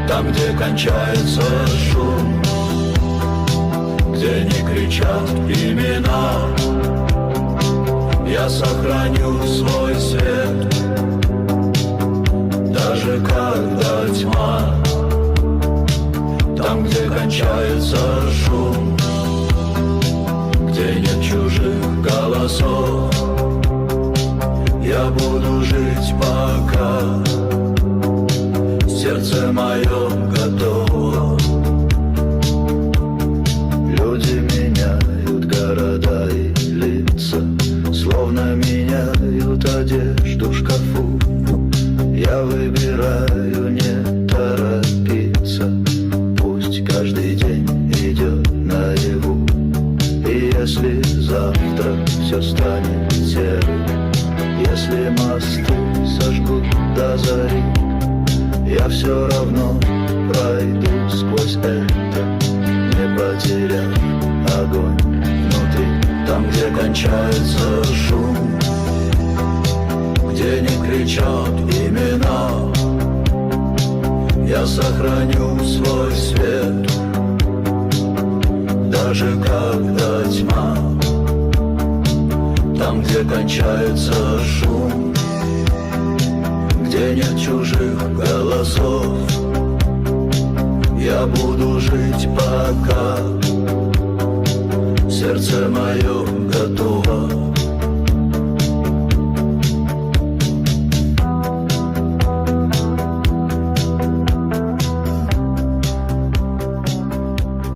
Там, где кончается шум, где не кричат имена, я сохраню свой свет, даже когда тьма. Там, где кончается шум, где нет чужих голосов, я буду жить, пока сердце мое готово. Люди меняют города и лица, словно меняют одежду в шкафу. Я выбираю не торопиться, пусть каждый день идет наяву. И если завтра все станет серым, если мосты сожгут до зари, я все равно пройду сквозь это, не потеряв огонь внутри. Там, где кончается шум, где не кричат имена, я сохраню свой свет, даже когда тьма. Там, где кончается шум, где нет чужих голосов, я буду жить, пока сердце мое готово.